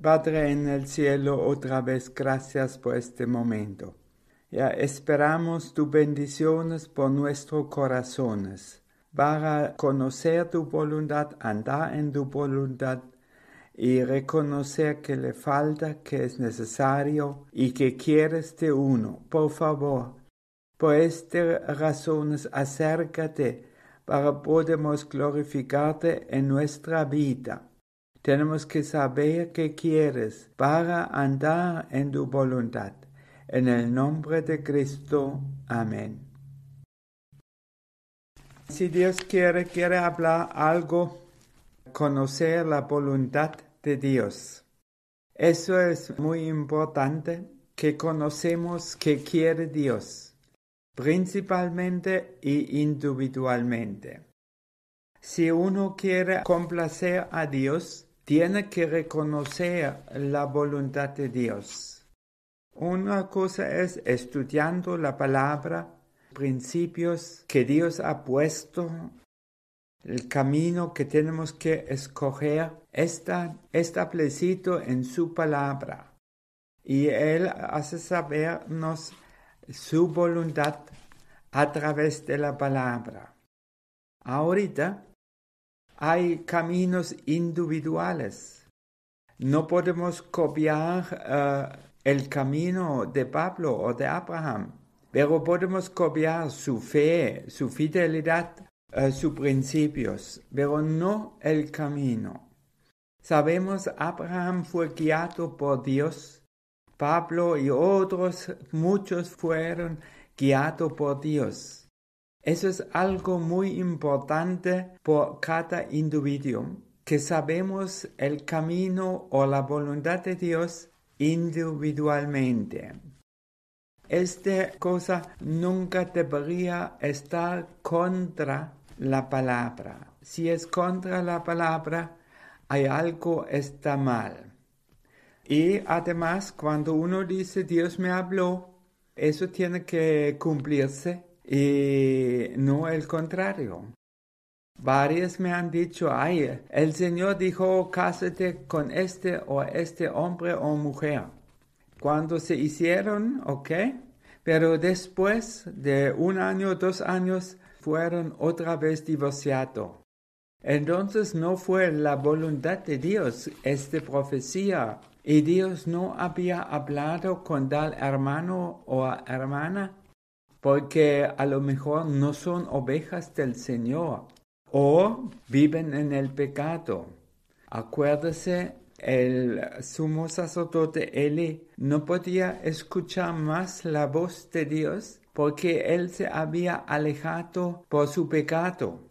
Padre en el cielo, otra vez gracias por este momento. Ya esperamos tus bendiciones por nuestros corazones, para conocer tu voluntad, andar en tu voluntad y reconocer que le falta, que es necesario y que quieres de uno. Por favor, por estas razones, acércate para podamos glorificarte en nuestra vida. Tenemos que saber qué quieres para andar en tu voluntad. En el nombre de Cristo. Amén. Si Dios quiere hablar algo, conocer la voluntad de Dios. Eso es muy importante, que conocemos qué quiere Dios, principalmente e individualmente. Si uno quiere complacer a Dios, tiene que reconocer la voluntad de Dios. Una cosa es estudiando la palabra, principios que Dios ha puesto, el camino que tenemos que escoger, está establecido en su palabra. Y Él hace sabernos su voluntad a través de la palabra. Ahorita hay caminos individuales. No podemos copiar el camino de Pablo o de Abraham, pero podemos copiar su fe, su fidelidad, sus principios, pero no el camino. Sabemos Abraham fue guiado por Dios, Pablo y otros, muchos fueron guiados por Dios. Eso es algo muy importante por cada individuo, que sabemos el camino o la voluntad de Dios individualmente. Esta cosa nunca debería estar contra la palabra. Si es contra la palabra, hay algo está mal. Y además, cuando uno dice Dios me habló, eso tiene que cumplirse y no el contrario. Varios me han dicho, el Señor dijo, cásate con este o este hombre o mujer. Cuando se hicieron, ok, pero después de 1 año, 2 años, fueron otra vez divorciados. Entonces no fue la voluntad de Dios, esta profecía, y Dios no había hablado con tal hermano o hermana, porque a lo mejor no son ovejas del Señor, o viven en el pecado. Acuérdese, el sumo sacerdote Eli no podía escuchar más la voz de Dios porque él se había alejado por su pecado.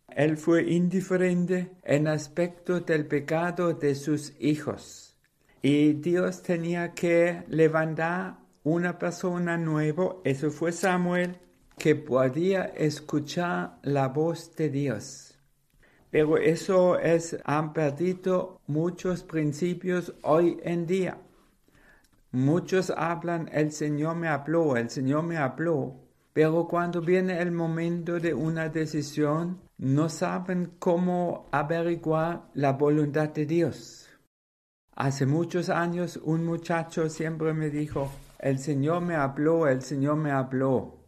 Él fue indiferente en aspecto del pecado de sus hijos. Y Dios tenía que levantar una persona nueva, eso fue Samuel, que podía escuchar la voz de Dios. Pero eso han perdido muchos principios hoy en día. Muchos hablan, el Señor me habló, pero cuando viene el momento de una decisión, no saben cómo averiguar la voluntad de Dios. Hace muchos años un muchacho siempre me dijo, el Señor me habló.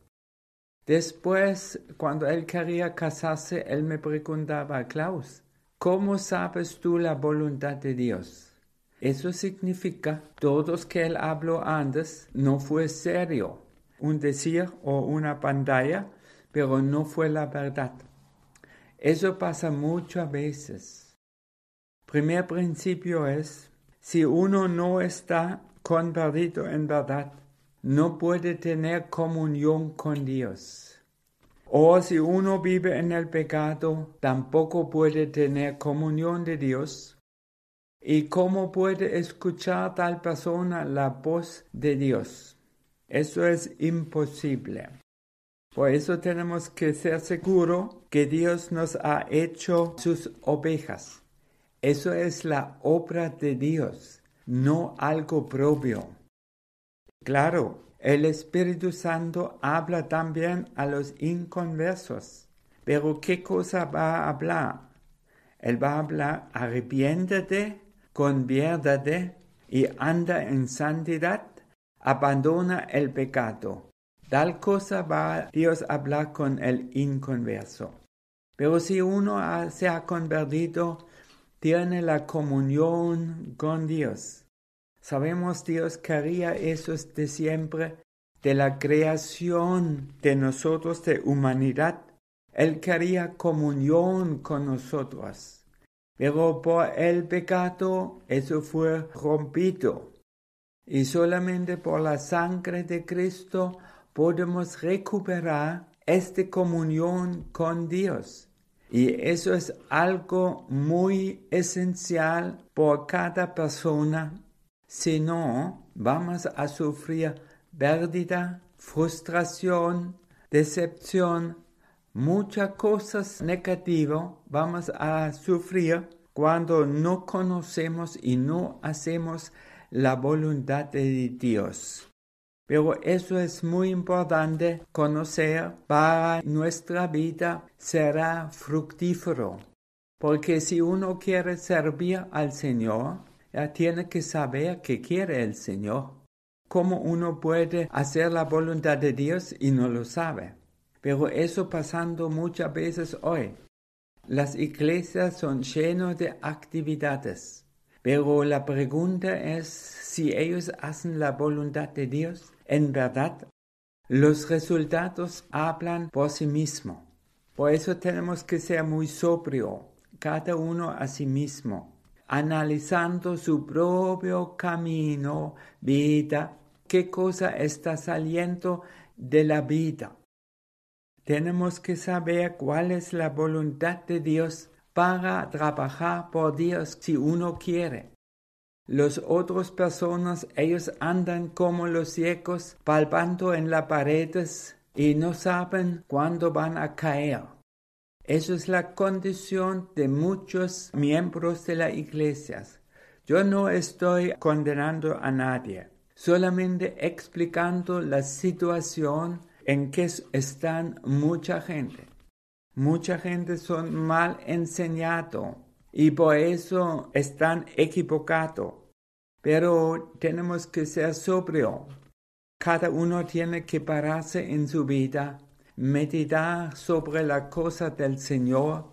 Después, cuando él quería casarse, él me preguntaba, Klaus, ¿cómo sabes tú la voluntad de Dios? Eso significa, todos que él habló antes no fue serio, un decir o una pantalla, pero no fue la verdad. Eso pasa muchas veces. Primer principio es, si uno no está convertido en verdad, no puede tener comunión con Dios. O si uno vive en el pecado, tampoco puede tener comunión de Dios. ¿Y cómo puede escuchar tal persona la voz de Dios? Eso es imposible. Por eso tenemos que ser seguros que Dios nos ha hecho sus ovejas. Eso es la obra de Dios, no algo propio. Claro, el Espíritu Santo habla también a los inconversos. Pero ¿qué cosa va a hablar? Él va a hablar, arrepiéntete, conviértate y anda en santidad, abandona el pecado. Tal cosa va Dios a hablar con el inconverso. Pero si uno se ha convertido, tiene la comunión con Dios. Sabemos Dios quería eso de siempre, de la creación de nosotros, de humanidad. Él quería comunión con nosotros. Pero por el pecado eso fue rompido. Y solamente por la sangre de Cristo podemos recuperar esta comunión con Dios. Y eso es algo muy esencial por cada persona. Si no, vamos a sufrir pérdida, frustración, decepción, muchas cosas negativas vamos a sufrir cuando no conocemos y no hacemos la voluntad de Dios. Pero eso es muy importante conocer para nuestra vida, será fructífero. Porque si uno quiere servir al Señor, ya tiene que saber qué quiere el Señor. ¿Cómo uno puede hacer la voluntad de Dios y no lo sabe? Pero eso pasando muchas veces hoy. Las iglesias son llenas de actividades. Pero la pregunta es si ellos hacen la voluntad de Dios. En verdad, los resultados hablan por sí mismos. Por eso tenemos que ser muy sobrios, cada uno a sí mismo, analizando su propio camino, vida, qué cosa está saliendo de la vida. Tenemos que saber cuál es la voluntad de Dios para trabajar por Dios si uno quiere. Las otras personas, ellos andan como los ciegos, palpando en las paredes y no saben cuándo van a caer. Esa es la condición de muchos miembros de las iglesias. Yo no estoy condenando a nadie, solamente explicando la situación en que están mucha gente. Mucha gente son mal enseñados y por eso están equivocados. Pero tenemos que ser sobrios. Cada uno tiene que pararse en su vida, meditar sobre la cosa del Señor,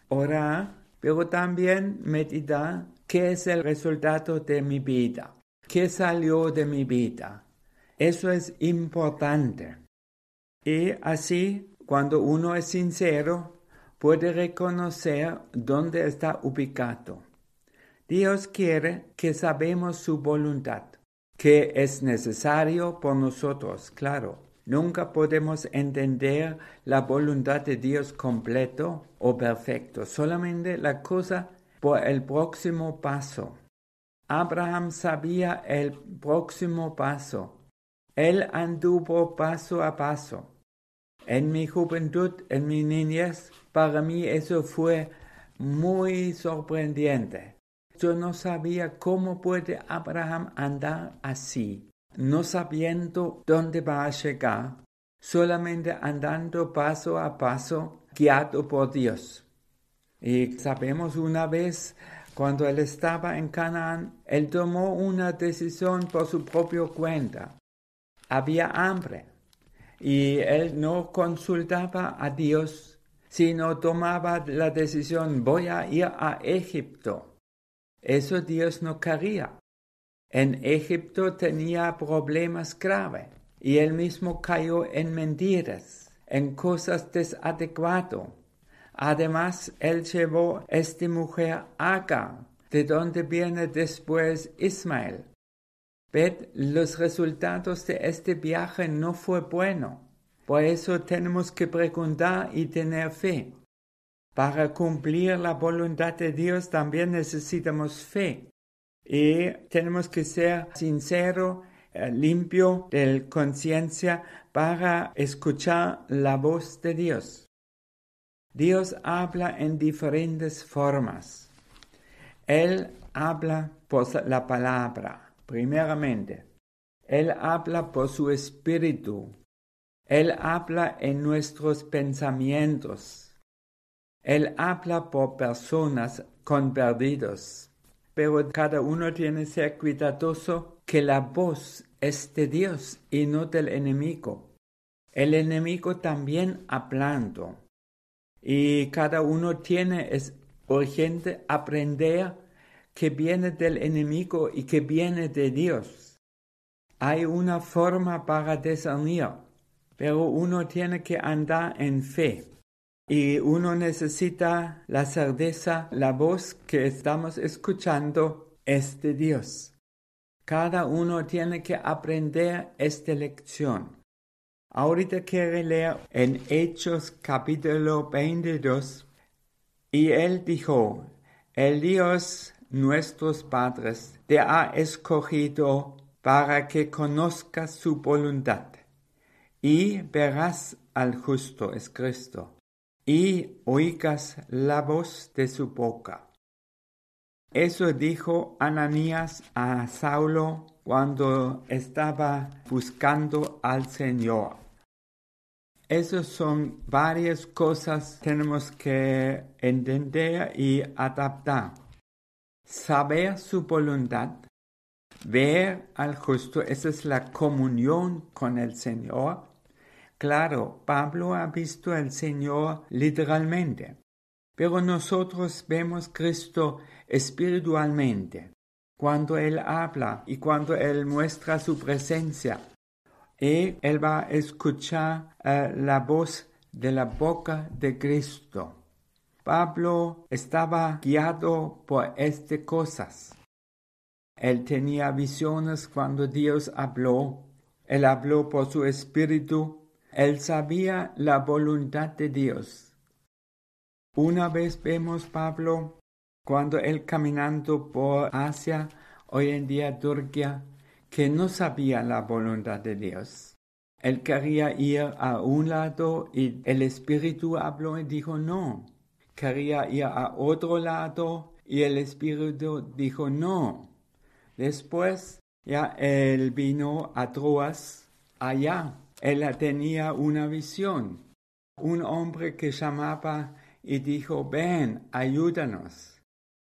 orar, pero también meditar qué es el resultado de mi vida, qué salió de mi vida. Eso es importante. Y así, cuando uno es sincero, puede reconocer dónde está ubicado. Dios quiere que sabemos su voluntad, que es necesario por nosotros, claro. Nunca podemos entender la voluntad de Dios completo o perfecto, solamente la cosa por el próximo paso. Abraham sabía el próximo paso. Él anduvo paso a paso. En mi juventud, en mi niñez, para mí eso fue muy sorprendente. Yo no sabía cómo puede Abraham andar así, no sabiendo dónde va a llegar, solamente andando paso a paso, guiado por Dios. Y sabemos una vez, cuando él estaba en Canaán, él tomó una decisión por su propia cuenta. Había hambre. Y él no consultaba a Dios, sino tomaba la decisión, voy a ir a Egipto. Eso Dios no quería. En Egipto tenía problemas graves y él mismo cayó en mentiras, en cosas desadecuadas. Además, él llevó a esta mujer Agar, de donde viene después Ismael. Ved, los resultados de este viaje no fue bueno. Por eso tenemos que preguntar y tener fe. Para cumplir la voluntad de Dios también necesitamos fe. Y tenemos que ser sinceros, limpio de conciencia para escuchar la voz de Dios. Dios habla en diferentes formas. Él habla por la palabra. Primeramente, Él habla por su espíritu. Él habla en nuestros pensamientos. Él habla por personas convertidos. pero cada uno tiene que ser cuidadoso que la voz es de Dios y no del enemigo. El enemigo también hablando. Y cada uno es urgente aprender que viene del enemigo y que viene de Dios. Hay una forma para discernir, pero uno tiene que andar en fe. Y uno necesita la certeza, la voz que estamos escuchando es de Dios. Cada uno tiene que aprender esta lección. Ahorita quiero leer en Hechos capítulo 22. Y él dijo, el Dios nuestros padres te ha escogido para que conozcas su voluntad. Y verás al justo, es Cristo, y oigas la voz de su boca. Eso dijo Ananías a Saulo cuando estaba buscando al Señor. Esas son varias cosas que tenemos que entender y adaptar. Saber su voluntad, ver al justo, esa es la comunión con el Señor. Claro, Pablo ha visto al Señor literalmente, pero nosotros vemos a Cristo espiritualmente, cuando Él habla y cuando Él muestra su presencia. Y él va a escuchar la voz de la boca de Cristo. Pablo estaba guiado por estas cosas. Él tenía visiones cuando Dios habló. Él habló por su espíritu. Él sabía la voluntad de Dios. Una vez vemos Pablo cuando él caminando por Asia, hoy en día Turquía, que no sabía la voluntad de Dios. Él quería ir a un lado y el Espíritu habló y dijo no. Quería ir a otro lado y el Espíritu dijo no. Después ya él vino a Troas, allá. Él tenía una visión. Un hombre que llamaba y dijo, ven, ayúdanos.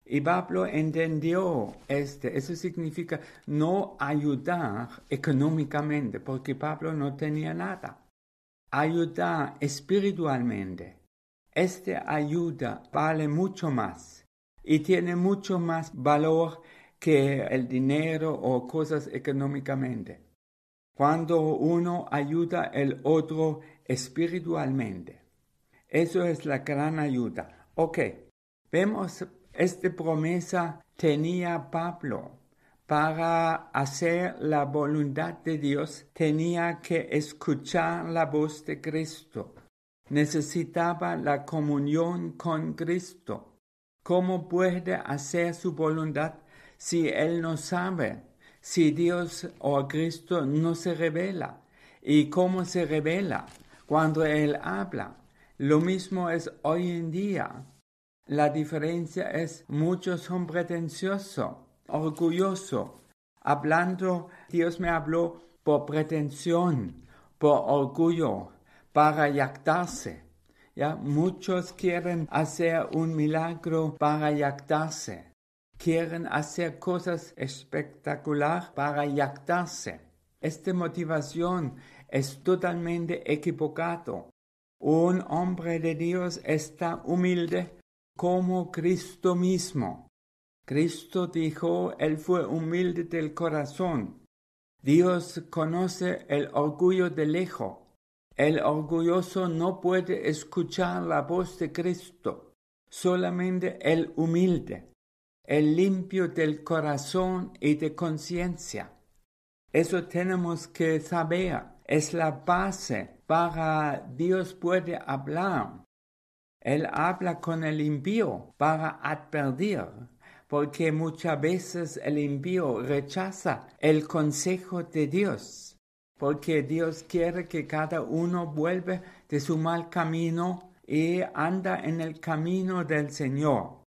Y Pablo entendió eso significa no ayudar económicamente, porque Pablo no tenía nada. Ayudar espiritualmente. Esta ayuda vale mucho más y tiene mucho más valor que el dinero o cosas económicamente. Cuando uno ayuda al otro espiritualmente. Eso es la gran ayuda. Ok, vemos esta promesa tenía Pablo. Para hacer la voluntad de Dios tenía que escuchar la voz de Cristo. Necesitaba la comunión con Cristo. ¿Cómo puede hacer su voluntad si él no sabe? Si Dios o Cristo no se revela. ¿Y cómo se revela? Cuando él habla. Lo mismo es hoy en día. La diferencia es muchos son pretenciosos, orgullosos. Hablando, Dios me habló por pretensión, por orgullo, para jactarse. ¿Ya? Muchos quieren hacer un milagro para jactarse. Quieren hacer cosas espectaculares para jactarse. Esta motivación es totalmente equivocado. Un hombre de Dios está humilde como Cristo mismo. Cristo dijo, Él fue humilde del corazón. Dios conoce el orgullo de lejos. El orgulloso no puede escuchar la voz de Cristo. Solamente el humilde, el limpio del corazón y de conciencia. Eso tenemos que saber. Es la base para Dios puede hablar. Él habla con el impío para advertir, porque muchas veces el impío rechaza el consejo de Dios, porque Dios quiere que cada uno vuelva de su mal camino y anda en el camino del Señor.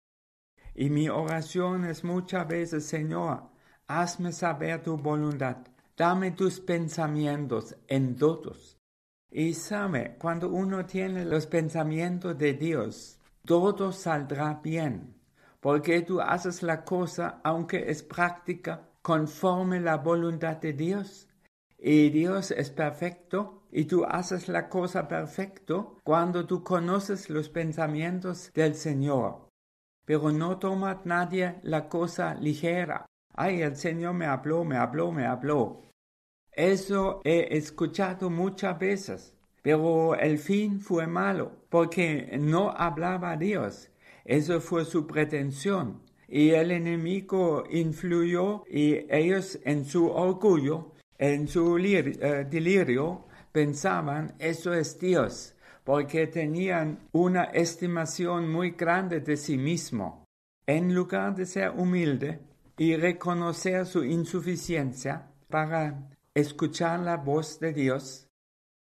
Y mi oración es muchas veces, Señor, hazme saber tu voluntad, dame tus pensamientos en todos. Y sabe, cuando uno tiene los pensamientos de Dios, todo saldrá bien, porque tú haces la cosa, aunque es práctica, conforme la voluntad de Dios. Y Dios es perfecto, y tú haces la cosa perfecto cuando tú conoces los pensamientos del Señor. Pero no toma nadie la cosa ligera. Ay, el Señor me habló. Eso he escuchado muchas veces, pero el fin fue malo, porque no hablaba Dios. Eso fue su pretensión. Y el enemigo influyó y ellos en su orgullo, en su delirio, pensaban, eso es Dios, porque tenían una estimación muy grande de sí mismo. En lugar de ser humilde y reconocer su insuficiencia para escuchar la voz de Dios,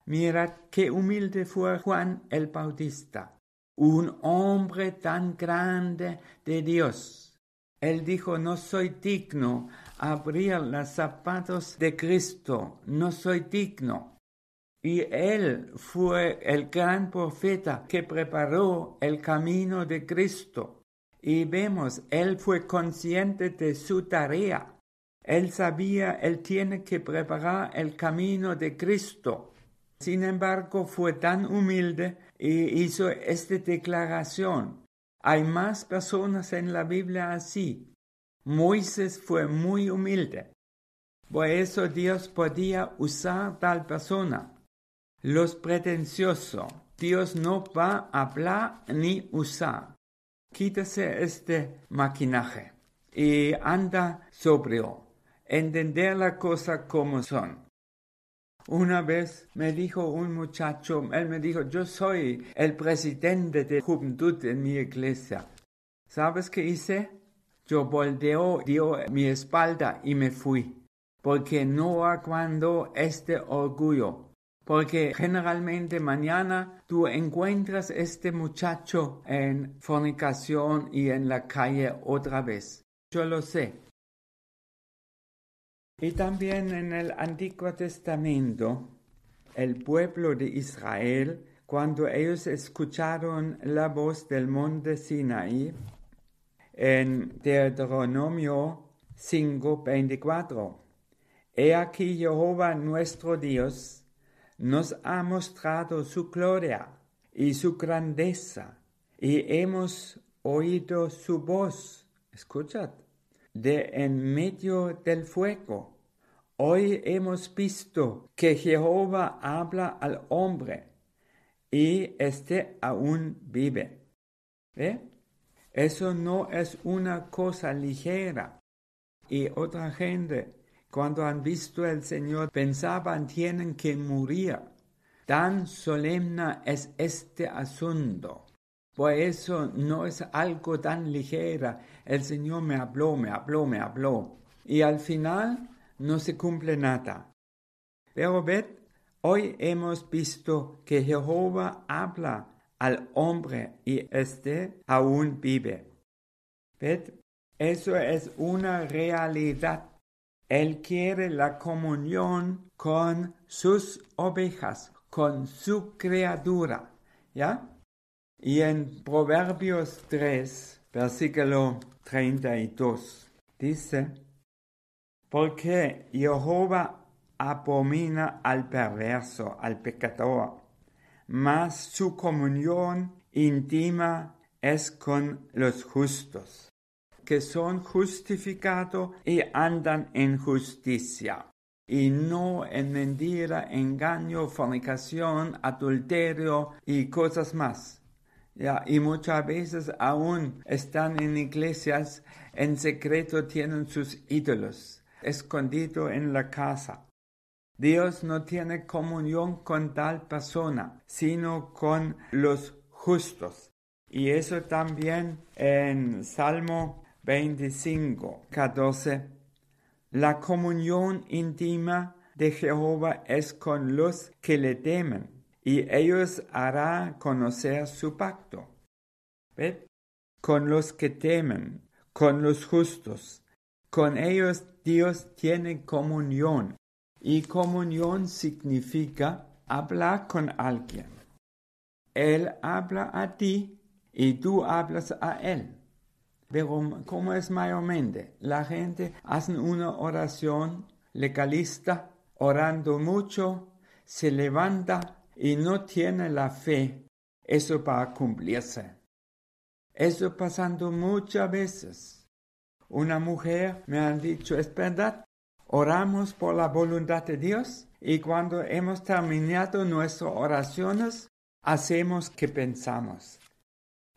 mirad qué humilde fue Juan el Bautista, un hombre tan grande de Dios. Él dijo, no soy digno abrir los zapatos de Cristo, no soy digno. Y él fue el gran profeta que preparó el camino de Cristo. Y vemos, él fue consciente de su tarea. Él sabía, él tiene que preparar el camino de Cristo. Sin embargo, fue tan humilde y hizo esta declaración. Hay más personas en la Biblia así. Moisés fue muy humilde. Por eso Dios podía usar tal persona. Los pretenciosos, Dios no va a hablar ni usar. Quítase este maquinaje y anda sobrio. Entender la cosa como son. Una vez me dijo un muchacho, él me dijo, yo soy el presidente de juventud en mi iglesia. ¿Sabes qué hice? Yo dio mi espalda y me fui, porque no aguanto este orgullo. Porque generalmente mañana tú encuentras este muchacho en fornicación y en la calle otra vez. Yo lo sé. Y también en el Antiguo Testamento, el pueblo de Israel, cuando ellos escucharon la voz del monte Sinaí, en Deuteronomio 5:24, He aquí Jehová nuestro Dios nos ha mostrado su gloria y su grandeza, y hemos oído su voz. Escuchad. De en medio del fuego. Hoy hemos visto que Jehová habla al hombre y éste aún vive. ¿Ve? Eso no es una cosa ligera. Y otra gente, cuando han visto al Señor, pensaban tienen que morir. Tan solemne es este asunto. Por eso no es algo tan ligera. El Señor me habló. Y al final no se cumple nada. Pero ved, hoy hemos visto que Jehová habla al hombre y éste aún vive. Ved, eso es una realidad. Él quiere la comunión con sus ovejas, con su criatura. ¿Ya? Y en Proverbios 3, versículo 32, dice, porque Jehová abomina al perverso, al pecador, mas su comunión íntima es con los justos, que son justificados y andan en justicia, y no en mentira, engaño, fornicación, adulterio y cosas más. Y muchas veces aún están en iglesias, en secreto tienen sus ídolos, escondido en la casa. Dios no tiene comunión con tal persona, sino con los justos. Y eso también en Salmo 25, 14. La comunión íntima de Jehová es con los que le temen, y ellos hará conocer su pacto. ¿Ved? Con los que temen, con los justos, con ellos Dios tiene comunión. Y comunión significa hablar con alguien. Él habla a ti y tú hablas a él. Pero como es mayormente, la gente hace una oración legalista, orando mucho, se levanta y no tiene la fe, eso para cumplirse. Eso pasando muchas veces. Una mujer me ha dicho, es verdad, oramos por la voluntad de Dios y cuando hemos terminado nuestras oraciones, hacemos que pensamos.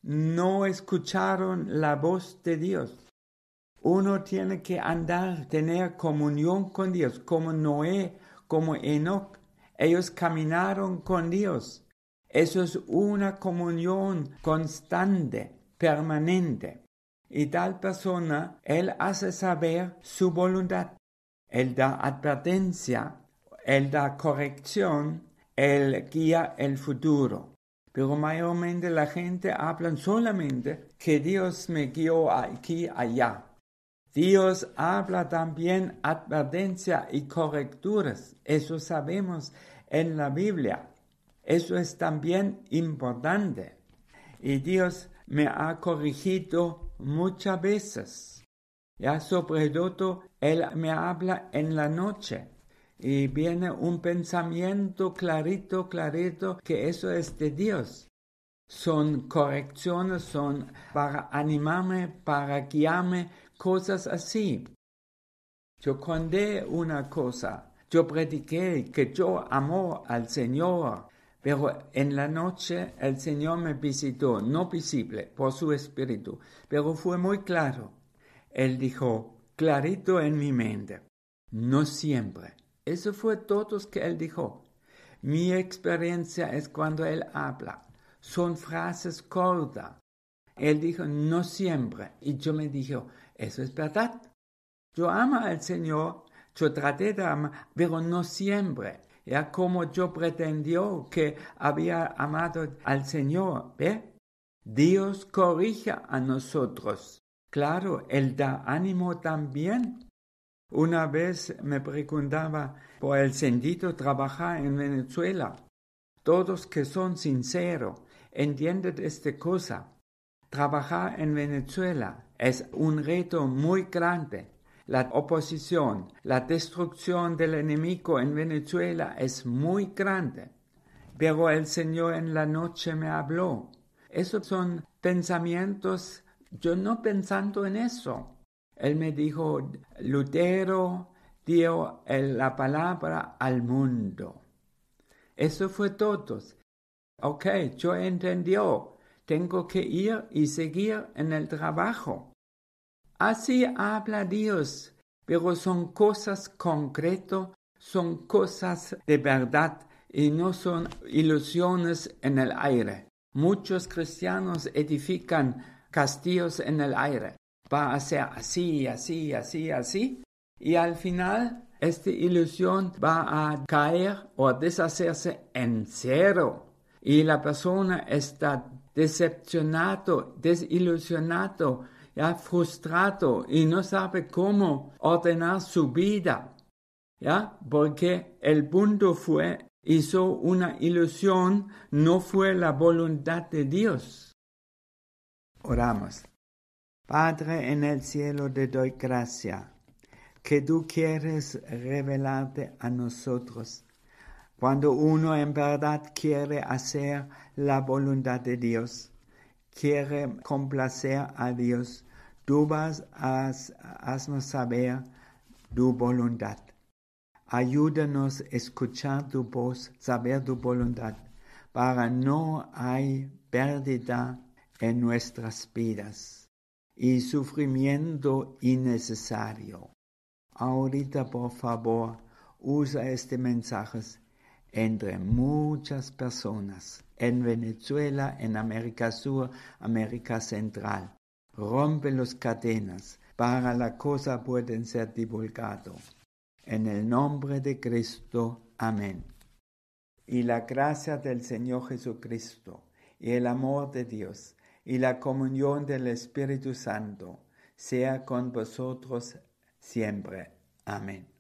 No escucharon la voz de Dios. Uno tiene que andar, tener comunión con Dios, como Noé, como Enoc. Ellos caminaron con Dios. Eso es una comunión constante, permanente. Y tal persona, él hace saber su voluntad. Él da advertencia, él da corrección, él guía el futuro. Pero mayormente la gente habla solamente que Dios me guió aquí, allá. Dios habla también advertencia y correcturas. Eso sabemos en la Biblia. Eso es también importante. Y Dios me ha corregido muchas veces. Ya sobre todo, Él me habla en la noche. Y viene un pensamiento clarito, que eso es de Dios. Son correcciones, son para animarme, para guiarme, cosas así. Yo conté una cosa, yo prediqué que yo amo al Señor, pero en la noche el Señor me visitó, no visible por su espíritu, pero fue muy claro. Él dijo, clarito en mi mente, no siempre. Eso fue todo lo que Él dijo. Mi experiencia es cuando Él habla. Son frases cortas. Él dijo, no siempre. Y yo me dije, eso es verdad. Yo amo al Señor, yo traté de amar, pero no siempre. Ya como yo pretendió que había amado al Señor, ¿ve? Dios corrige a nosotros. Claro, Él da ánimo también. Una vez me preguntaba por el sentido de trabajar en Venezuela. Todos que son sinceros entienden esta cosa. Trabajar en Venezuela es un reto muy grande. La oposición, la destrucción del enemigo en Venezuela es muy grande. Pero el Señor en la noche me habló. Esos son pensamientos, yo no pensando en eso. Él me dijo, Lutero dio la palabra al mundo. Eso fue todo. Ok, yo entendió. Tengo que ir y seguir en el trabajo. Así habla Dios, pero son cosas concretas, son cosas de verdad y no son ilusiones en el aire. Muchos cristianos edifican castillos en el aire. Va a ser así, así, así, así. Y al final, esta ilusión va a caer o a deshacerse en cero. Y la persona está decepcionado, desilusionado, ya frustrado y no sabe cómo ordenar su vida. ¿Ya? Porque el punto hizo una ilusión, no fue la voluntad de Dios. Oramos. Padre en el cielo, te doy gracia que tú quieres revelarte a nosotros. Cuando uno en verdad quiere hacer la voluntad de Dios, quiere complacer a Dios, tú vas a haznos saber tu voluntad. Ayúdanos a escuchar tu voz, saber tu voluntad, para no hay pérdida en nuestras vidas y sufrimiento innecesario. Ahorita, por favor, usa este mensaje entre muchas personas en Venezuela, en América Sur, América Central. Rompe las cadenas para la cosa pueden ser divulgado. En el nombre de Cristo. Amén. Y la gracia del Señor Jesucristo, y el amor de Dios, y la comunión del Espíritu Santo, sea con vosotros siempre. Amén.